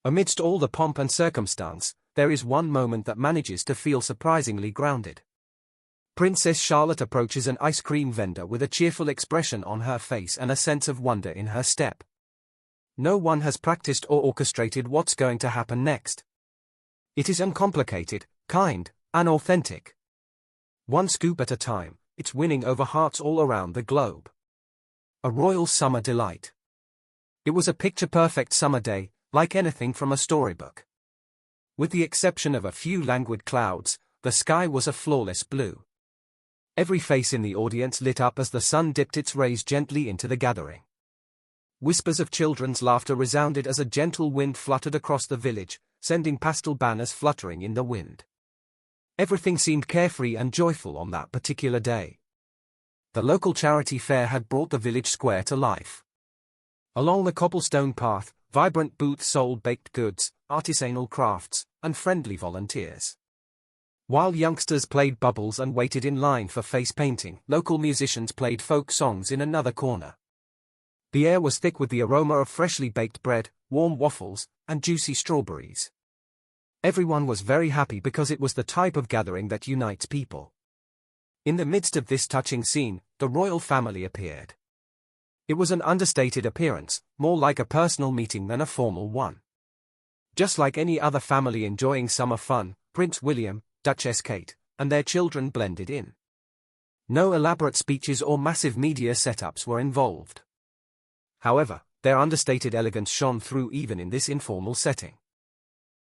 Amidst all the pomp and circumstance, there is one moment that manages to feel surprisingly grounded. Princess Charlotte approaches an ice cream vendor with a cheerful expression on her face and a sense of wonder in her step. No one has practiced or orchestrated what's going to happen next. It is uncomplicated, kind, and authentic. One scoop at a time, it's winning over hearts all around the globe. A royal summer delight. It was a picture-perfect summer day, like anything from a storybook. With the exception of a few languid clouds, the sky was a flawless blue. Every face in the audience lit up as the sun dipped its rays gently into the gathering. Whispers of children's laughter resounded as a gentle wind fluttered across the village, sending pastel banners fluttering in the wind. Everything seemed carefree and joyful on that particular day. The local charity fair had brought the village square to life. Along the cobblestone path, vibrant booths sold baked goods, artisanal crafts, and friendly volunteers. While youngsters played bubbles and waited in line for face painting, local musicians played folk songs in another corner. The air was thick with the aroma of freshly baked bread, warm waffles, and juicy strawberries. Everyone was very happy because it was the type of gathering that unites people. In the midst of this touching scene, the royal family appeared. It was an understated appearance, more like a personal meeting than a formal one. Just like any other family enjoying summer fun, Prince William, Duchess Kate, and their children blended in. No elaborate speeches or massive media setups were involved. However, their understated elegance shone through even in this informal setting.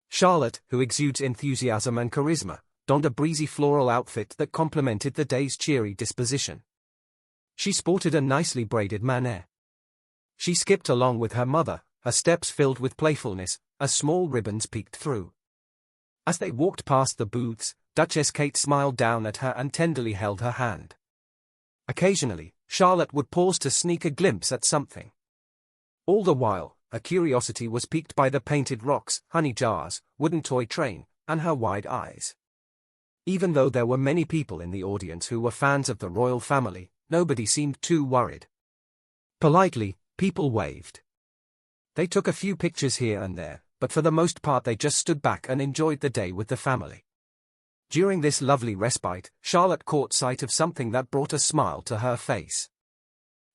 Charlotte, who exudes enthusiasm and charisma, donned a breezy floral outfit that complemented the day's cheery disposition. She sported a nicely braided manet. She skipped along with her mother, her steps filled with playfulness, as small ribbons peeked through. As they walked past the booths, Duchess Kate smiled down at her and tenderly held her hand. Occasionally, Charlotte would pause to sneak a glimpse at something. All the while, her curiosity was piqued by the painted rocks, honey jars, wooden toy train, and her wide eyes. Even though there were many people in the audience who were fans of the royal family, nobody seemed too worried. Politely, people waved. They took a few pictures here and there, but for the most part they just stood back and enjoyed the day with the family. During this lovely respite, Charlotte caught sight of something that brought a smile to her face.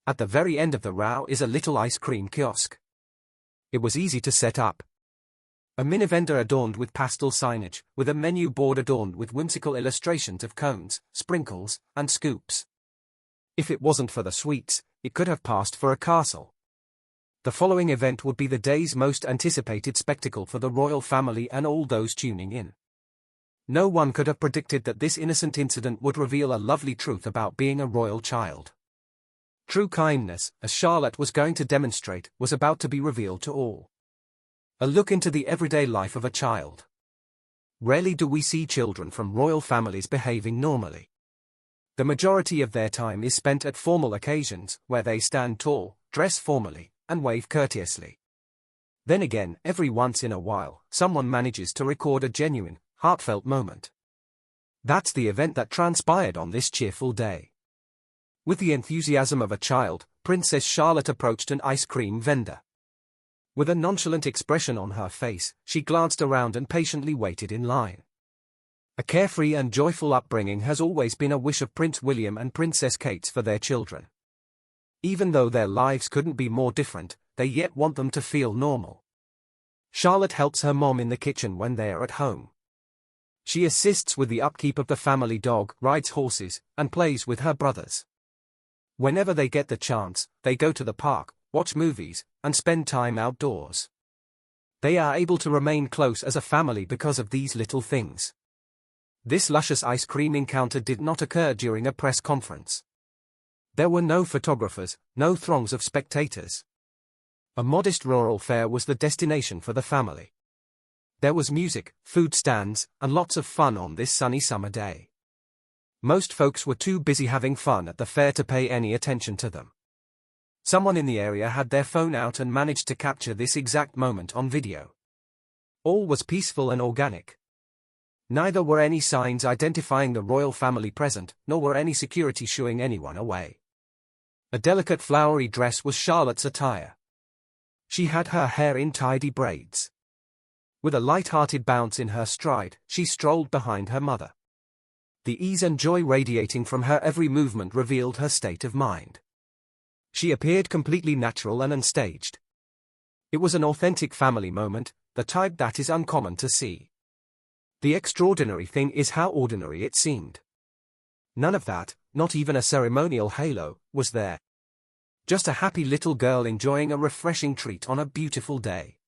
At the very end of the row is a little ice cream kiosk. It was easy to set up. A mini vendor adorned with pastel signage, with a menu board adorned with whimsical illustrations of cones, sprinkles, and scoops. If it wasn't for the sweets, it could have passed for a castle. The following event would be the day's most anticipated spectacle for the royal family and all those tuning in. No one could have predicted that this innocent incident would reveal a lovely truth about being a royal child. True kindness, as Charlotte was going to demonstrate, was about to be revealed to all. A look into the everyday life of a child. Rarely do we see children from royal families behaving normally. The majority of their time is spent at formal occasions, where they stand tall, dress formally, and wave courteously. Then again, every once in a while, someone manages to record a genuine, heartfelt moment. That's the event that transpired on this cheerful day. With the enthusiasm of a child, Princess Charlotte approached an ice cream vendor. With a nonchalant expression on her face, she glanced around and patiently waited in line. A carefree and joyful upbringing has always been a wish of Prince William and Princess Kate for their children. Even though their lives couldn't be more different, they yet want them to feel normal. Charlotte helps her mom in the kitchen when they are at home. She assists with the upkeep of the family dog, rides horses, and plays with her brothers. Whenever they get the chance, they go to the park, watch movies, and spend time outdoors. They are able to remain close as a family because of these little things. This luscious ice cream encounter did not occur during a press conference. There were no photographers, no throngs of spectators. A modest rural fair was the destination for the family. There was music, food stands, and lots of fun on this sunny summer day. Most folks were too busy having fun at the fair to pay any attention to them. Someone in the area had their phone out and managed to capture this exact moment on video. All was peaceful and organic. Neither were any signs identifying the royal family present, nor were any security shooing anyone away. A delicate flowery dress was Charlotte's attire. She had her hair in tidy braids. With a light-hearted bounce in her stride, she strolled behind her mother. The ease and joy radiating from her every movement revealed her state of mind. She appeared completely natural and unstaged. It was an authentic family moment, the type that is uncommon to see. The extraordinary thing is how ordinary it seemed. None of that, not even a ceremonial halo, was there. Just a happy little girl enjoying a refreshing treat on a beautiful day.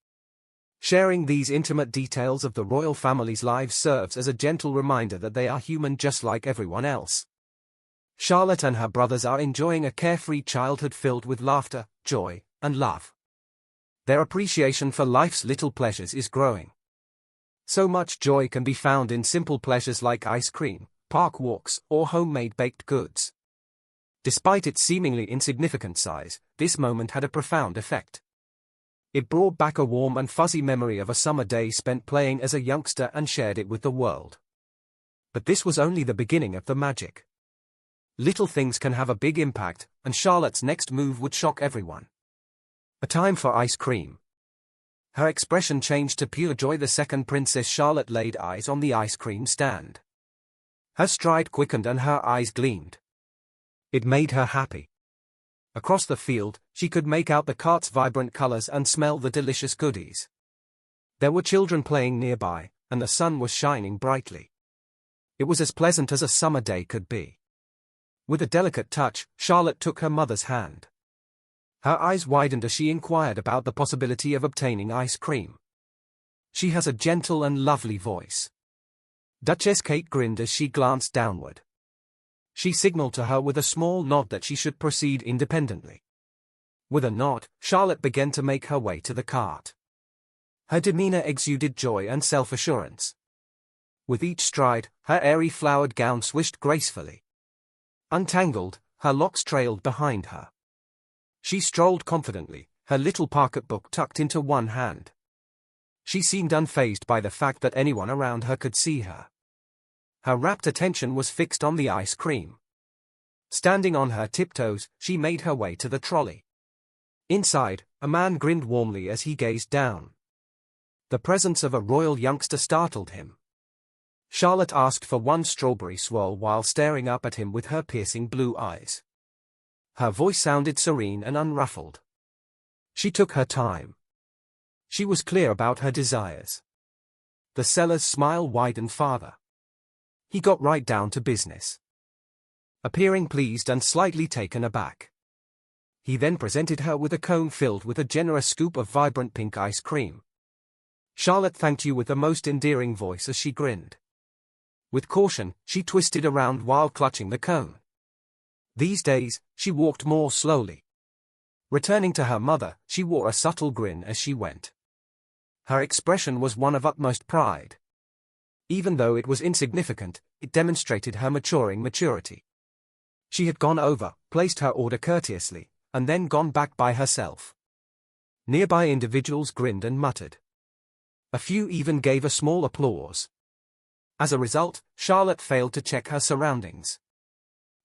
Sharing these intimate details of the royal family's lives serves as a gentle reminder that they are human just like everyone else. Charlotte and her brothers are enjoying a carefree childhood filled with laughter, joy, and love. Their appreciation for life's little pleasures is growing. So much joy can be found in simple pleasures like ice cream, park walks, or homemade baked goods. Despite its seemingly insignificant size, this moment had a profound effect. It brought back a warm and fuzzy memory of a summer day spent playing as a youngster and shared it with the world. But this was only the beginning of the magic. Little things can have a big impact, and Charlotte's next move would shock everyone. A time for ice cream. Her expression changed to pure joy the second Princess Charlotte laid eyes on the ice cream stand. Her stride quickened and her eyes gleamed. It made her happy. Across the field, she could make out the cart's vibrant colors and smell the delicious goodies. There were children playing nearby, and the sun was shining brightly. It was as pleasant as a summer day could be. With a delicate touch, Charlotte took her mother's hand. Her eyes widened as she inquired about the possibility of obtaining ice cream. She has a gentle and lovely voice. Duchess Kate grinned as she glanced downward. She signaled to her with a small nod that she should proceed independently. With a nod, Charlotte began to make her way to the cart. Her demeanor exuded joy and self-assurance. With each stride, her airy flowered gown swished gracefully. Untangled, her locks trailed behind her. She strolled confidently, her little pocketbook tucked into one hand. She seemed unfazed by the fact that anyone around her could see her. Her rapt attention was fixed on the ice cream. Standing on her tiptoes, she made her way to the trolley. Inside, a man grinned warmly as he gazed down. The presence of a royal youngster startled him. Charlotte asked for one strawberry swirl while staring up at him with her piercing blue eyes. Her voice sounded serene and unruffled. She took her time. She was clear about her desires. The seller's smile widened farther. He got right down to business. Appearing pleased and slightly taken aback. He then presented her with a cone filled with a generous scoop of vibrant pink ice cream. Charlotte thanked you with the most endearing voice as she grinned. With caution, she twisted around while clutching the cone. These days, she walked more slowly. Returning to her mother, she wore a subtle grin as she went. Her expression was one of utmost pride. Even though it was insignificant, it demonstrated her maturing maturity. She had gone over, placed her order courteously, and then gone back by herself. Nearby individuals grinned and muttered. A few even gave a small applause. As a result, Charlotte failed to check her surroundings.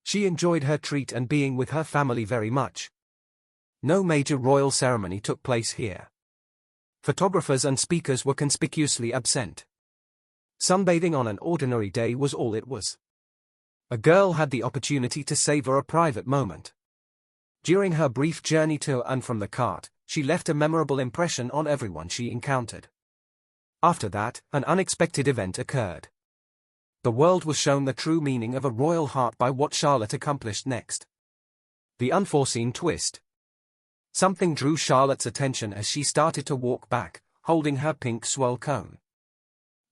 She enjoyed her treat and being with her family very much. No major royal ceremony took place here. Photographers and speakers were conspicuously absent. Sunbathing on an ordinary day was all it was. A girl had the opportunity to savor a private moment. During her brief journey to and from the cart, she left a memorable impression on everyone she encountered. After that, an unexpected event occurred. The world was shown the true meaning of a royal heart by what Charlotte accomplished next. The unforeseen twist. Something drew Charlotte's attention as she started to walk back, holding her pink swirl cone.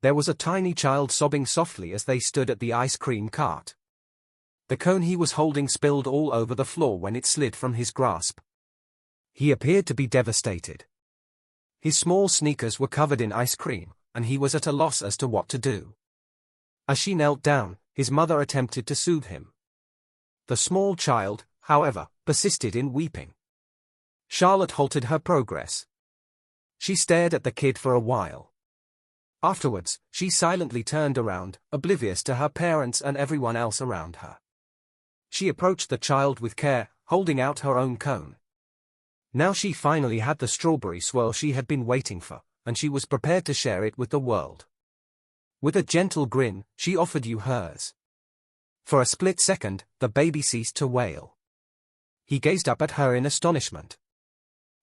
There was a tiny child sobbing softly as they stood at the ice cream cart. The cone he was holding spilled all over the floor when it slid from his grasp. He appeared to be devastated. His small sneakers were covered in ice cream, and he was at a loss as to what to do. As she knelt down, his mother attempted to soothe him. The small child, however, persisted in weeping. Charlotte halted her progress. She stared at the kid for a while. Afterwards, she silently turned around, oblivious to her parents and everyone else around her. She approached the child with care, holding out her own cone. Now she finally had the strawberry swirl she had been waiting for, and she was prepared to share it with the world. With a gentle grin, she offered you hers. For a split second, the baby ceased to wail. He gazed up at her in astonishment.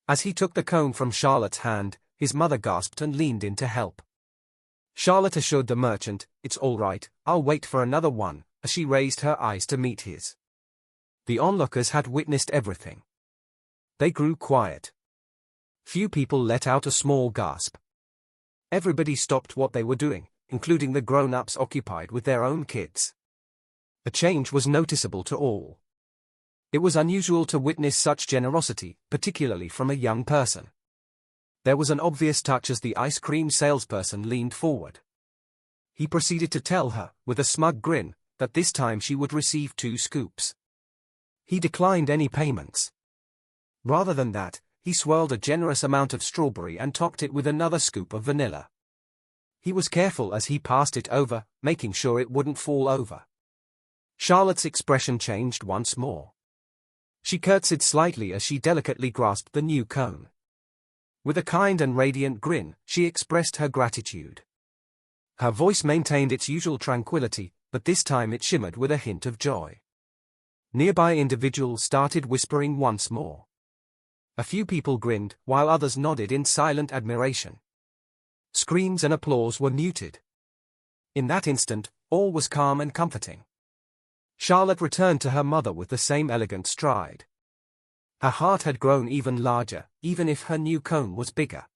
As he took the cone from Charlotte's hand, his mother gasped and leaned in to help. Charlotte assured the merchant, "It's all right, I'll wait for another one," as she raised her eyes to meet his. The onlookers had witnessed everything. They grew quiet. Few people let out a small gasp. Everybody stopped what they were doing, including the grown-ups occupied with their own kids. A change was noticeable to all. It was unusual to witness such generosity, particularly from a young person. There was an obvious touch as the ice cream salesperson leaned forward. He proceeded to tell her, with a smug grin, that this time she would receive 2 scoops. He declined any payments. Rather than that, he swirled a generous amount of strawberry and topped it with another scoop of vanilla. He was careful as he passed it over, making sure it wouldn't fall over. Charlotte's expression changed once more. She curtsied slightly as she delicately grasped the new cone. With a kind and radiant grin, she expressed her gratitude. Her voice maintained its usual tranquility, but this time it shimmered with a hint of joy. Nearby individuals started whispering once more. A few people grinned, while others nodded in silent admiration. Screams and applause were muted. In that instant, all was calm and comforting. Charlotte returned to her mother with the same elegant stride. Her heart had grown even larger, even if her new cone was bigger.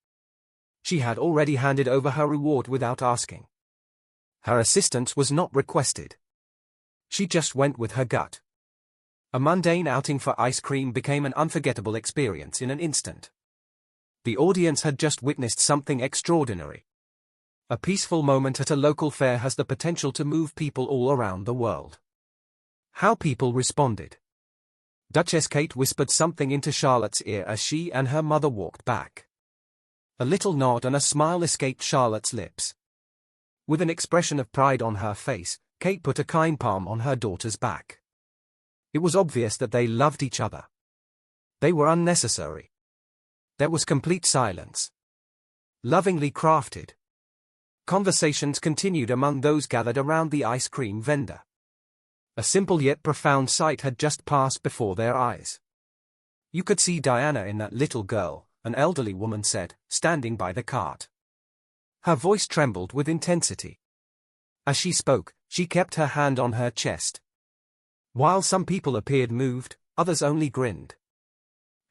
She had already handed over her reward without asking. Her assistance was not requested. She just went with her gut. A mundane outing for ice cream became an unforgettable experience in an instant. The audience had just witnessed something extraordinary. A peaceful moment at a local fair has the potential to move people all around the world. How people responded. Duchess Kate whispered something into Charlotte's ear as she and her mother walked back. A little nod and a smile escaped Charlotte's lips. With an expression of pride on her face, Kate put a kind palm on her daughter's back. It was obvious that they loved each other. They were unnecessary. There was complete silence. Lovingly crafted. Conversations continued among those gathered around the ice cream vendor. A simple yet profound sight had just passed before their eyes. "You could see Diana in that little girl," an elderly woman said, standing by the cart. Her voice trembled with intensity. As she spoke, she kept her hand on her chest. While some people appeared moved, others only grinned.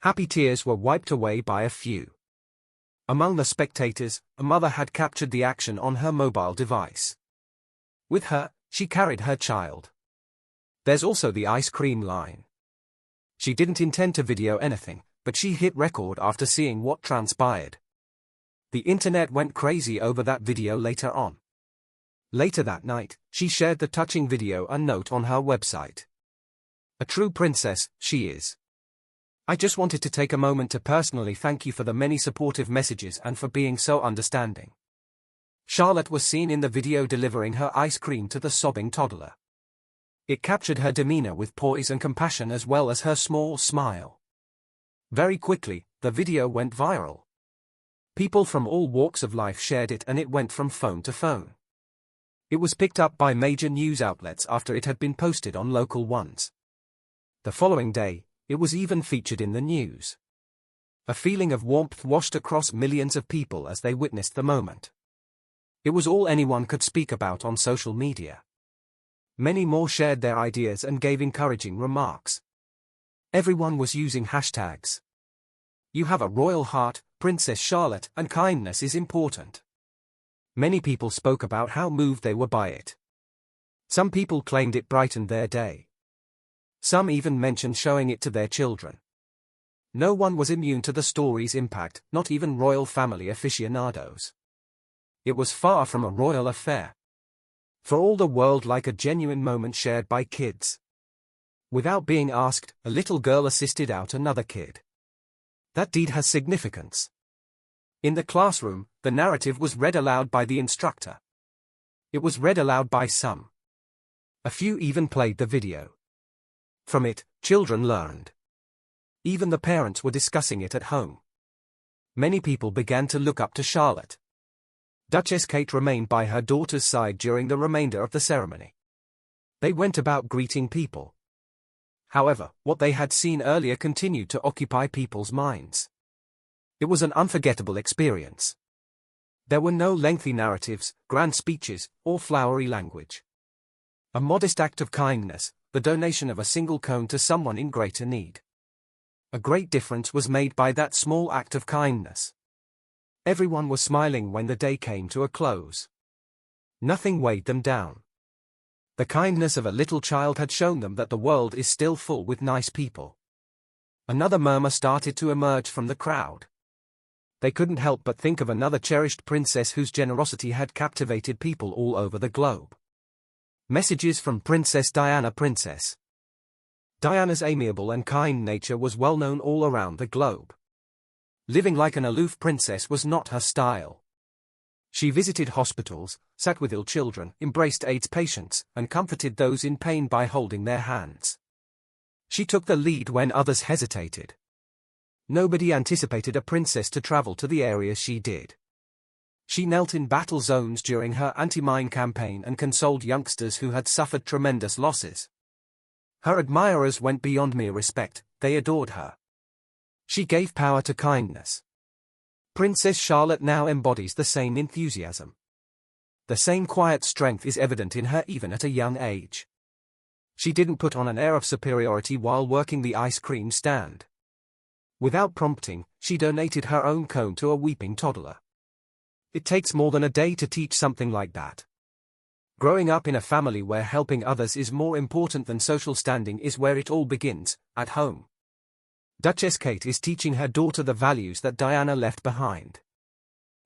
Happy tears were wiped away by a few. Among the spectators, a mother had captured the action on her mobile device. With her, she carried her child. There's also the ice cream line. She didn't intend to video anything, but she hit record after seeing what transpired. The internet went crazy over that video later on. Later that night, she shared the touching video and note on her website. "A true princess, she is. I just wanted to take a moment to personally thank you for the many supportive messages and for being so understanding." Charlotte was seen in the video delivering her ice cream to the sobbing toddler. It captured her demeanor with poise and compassion as well as her small smile. Very quickly, the video went viral. People from all walks of life shared it and it went from phone to phone. It was picked up by major news outlets after it had been posted on local ones. The following day, it was even featured in the news. A feeling of warmth washed across millions of people as they witnessed the moment. It was all anyone could speak about on social media. Many more shared their ideas and gave encouraging remarks. Everyone was using hashtags. "You have a royal heart, Princess Charlotte, and kindness is important." Many people spoke about how moved they were by it. Some people claimed it brightened their day. Some even mentioned showing it to their children. No one was immune to the story's impact, not even royal family aficionados. It was far from a royal affair. For all the world like a genuine moment shared by kids. Without being asked, a little girl assisted out another kid. That deed has significance. In the classroom, the narrative was read aloud by the instructor. It was read aloud by some. A few even played the video. From it, children learned. Even the parents were discussing it at home. Many people began to look up to Charlotte. Duchess Kate remained by her daughter's side during the remainder of the ceremony. They went about greeting people. However, what they had seen earlier continued to occupy people's minds. It was an unforgettable experience. There were no lengthy narratives, grand speeches, or flowery language. A modest act of kindness, the donation of a single cone to someone in greater need. A great difference was made by that small act of kindness. Everyone was smiling when the day came to a close. Nothing weighed them down. The kindness of a little child had shown them that the world is still full with nice people. Another murmur started to emerge from the crowd. They couldn't help but think of another cherished princess whose generosity had captivated people all over the globe. Messages from Princess Diana. Princess Diana's amiable and kind nature was well known all around the globe. Living like an aloof princess was not her style. She visited hospitals, sat with ill children, embraced AIDS patients, and comforted those in pain by holding their hands. She took the lead when others hesitated. Nobody anticipated a princess to travel to the areas she did. She knelt in battle zones during her anti-mine campaign and consoled youngsters who had suffered tremendous losses. Her admirers went beyond mere respect, they adored her. She gave power to kindness. Princess Charlotte now embodies the same enthusiasm. The same quiet strength is evident in her even at a young age. She didn't put on an air of superiority while working the ice cream stand. Without prompting, she donated her own cone to a weeping toddler. It takes more than a day to teach something like that. Growing up in a family where helping others is more important than social standing is where it all begins, at home. Duchess Kate is teaching her daughter the values that Diana left behind.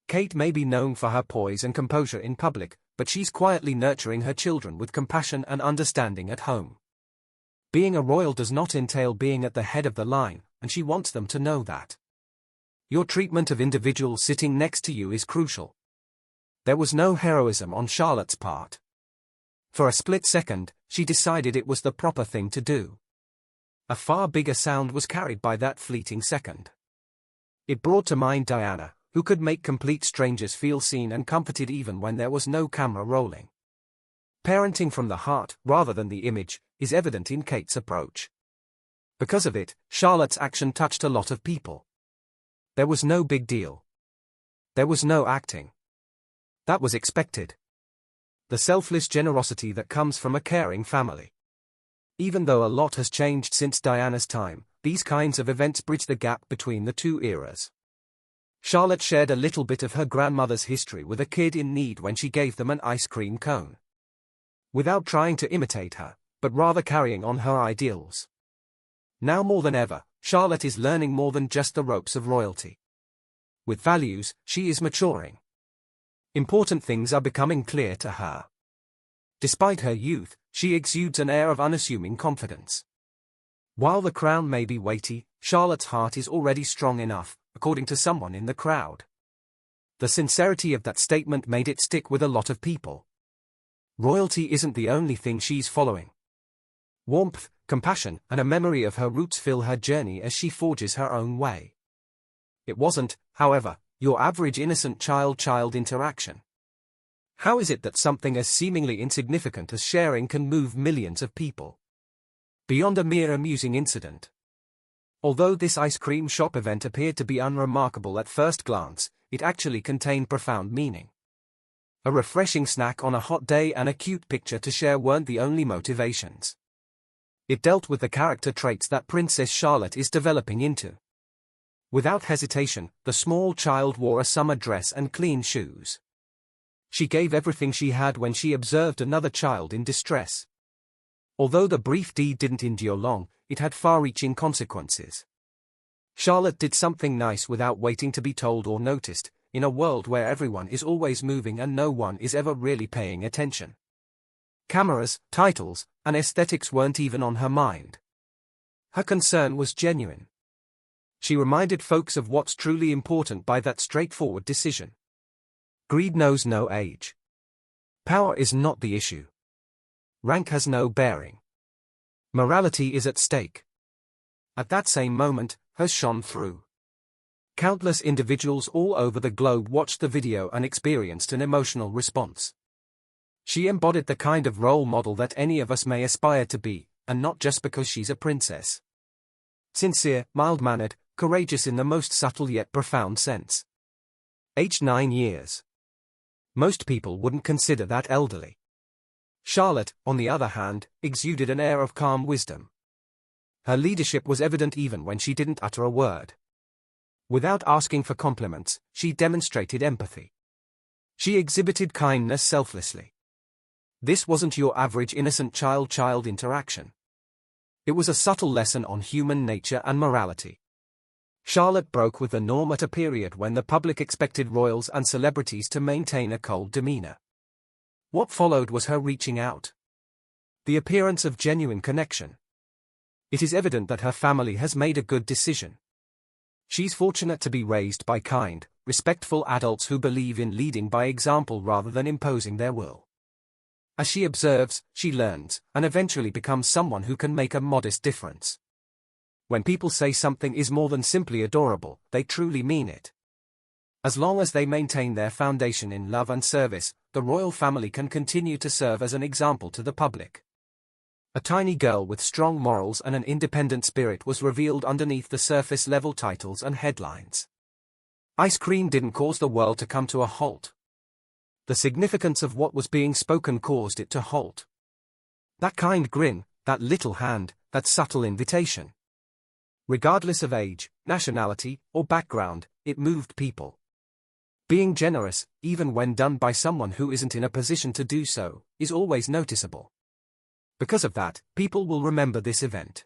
Kate may be known for her poise and composure in public, but she's quietly nurturing her children with compassion and understanding at home. Being a royal does not entail being at the head of the line, and she wants them to know that. Your treatment of individuals sitting next to you is crucial. There was no heroism on Charlotte's part. For a split second, she decided it was the proper thing to do. A far bigger sound was carried by that fleeting second. It brought to mind Diana, who could make complete strangers feel seen and comforted even when there was no camera rolling. Parenting from the heart, rather than the image, is evident in Kate's approach. Because of it, Charlotte's action touched a lot of people. There was no big deal. There was no acting. That was expected. The selfless generosity that comes from a caring family. Even though a lot has changed since Diana's time, these kinds of events bridge the gap between the two eras. Charlotte shared a little bit of her grandmother's history with a kid in need when she gave them an ice cream cone. Without trying to imitate her, but rather carrying on her ideals. Now more than ever, Charlotte is learning more than just the ropes of royalty. With values, she is maturing. Important things are becoming clear to her. Despite her youth, she exudes an air of unassuming confidence. While the crown may be weighty, Charlotte's heart is already strong enough, according to someone in the crowd. The sincerity of that statement made it stick with a lot of people. Royalty isn't the only thing she's following. Warmth, compassion, and a memory of her roots fill her journey as she forges her own way. It wasn't, however, your average innocent child-child interaction. How is it that something as seemingly insignificant as sharing can move millions of people? Beyond a mere amusing incident. Although this ice cream shop event appeared to be unremarkable at first glance, it actually contained profound meaning. A refreshing snack on a hot day and a cute picture to share weren't the only motivations. It dealt with the character traits that Princess Charlotte is developing into. Without hesitation, the small child wore a summer dress and clean shoes. She gave everything she had when she observed another child in distress. Although the brief deed didn't endure long, it had far-reaching consequences. Charlotte did something nice without waiting to be told or noticed, in a world where everyone is always moving and no one is ever really paying attention. Cameras, titles, and aesthetics weren't even on her mind. Her concern was genuine. She reminded folks of what's truly important by that straightforward decision. Greed knows no age. Power is not the issue. Rank has no bearing. Morality is at stake. At that same moment, hers shone through. Countless individuals all over the globe watched the video and experienced an emotional response. She embodied the kind of role model that any of us may aspire to be, and not just because she's a princess. Sincere, mild-mannered, courageous in the most subtle yet profound sense. Aged 9 years. Most people wouldn't consider that elderly. Charlotte, on the other hand, exuded an air of calm wisdom. Her leadership was evident even when she didn't utter a word. Without asking for compliments, she demonstrated empathy. She exhibited kindness selflessly. This wasn't your average innocent child-child interaction. It was a subtle lesson on human nature and morality. Charlotte broke with the norm at a period when the public expected royals and celebrities to maintain a cold demeanor. What followed was her reaching out. The appearance of genuine connection. It is evident that her family has made a good decision. She's fortunate to be raised by kind, respectful adults who believe in leading by example rather than imposing their will. As she observes, she learns, and eventually becomes someone who can make a modest difference. When people say something is more than simply adorable, they truly mean it. As long as they maintain their foundation in love and service, the royal family can continue to serve as an example to the public. A tiny girl with strong morals and an independent spirit was revealed underneath the surface-level titles and headlines. Ice cream didn't cause the world to come to a halt. The significance of what was being spoken caused it to halt. That kind grin, that little hand, that subtle invitation. Regardless of age, nationality, or background, it moved people. Being generous, even when done by someone who isn't in a position to do so, is always noticeable. Because of that, people will remember this event.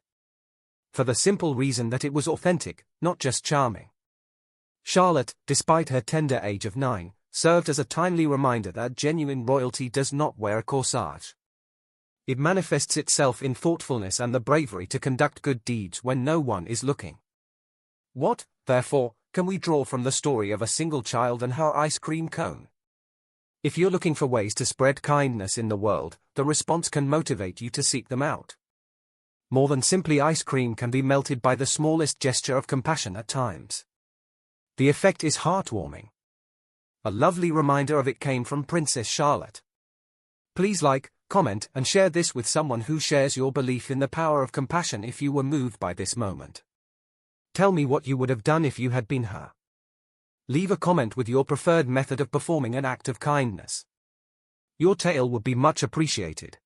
For the simple reason that it was authentic, not just charming. Charlotte, despite her tender age of 9, served as a timely reminder that genuine royalty does not wear a corsage. It manifests itself in thoughtfulness and the bravery to conduct good deeds when no one is looking. What, therefore, can we draw from the story of a single child and her ice cream cone? If you're looking for ways to spread kindness in the world, the response can motivate you to seek them out. More than simply ice cream can be melted by the smallest gesture of compassion at times. The effect is heartwarming. A lovely reminder of it came from Princess Charlotte. Please like, comment, and share this with someone who shares your belief in the power of compassion if you were moved by this moment. Tell me what you would have done if you had been her. Leave a comment with your preferred method of performing an act of kindness. Your tale would be much appreciated.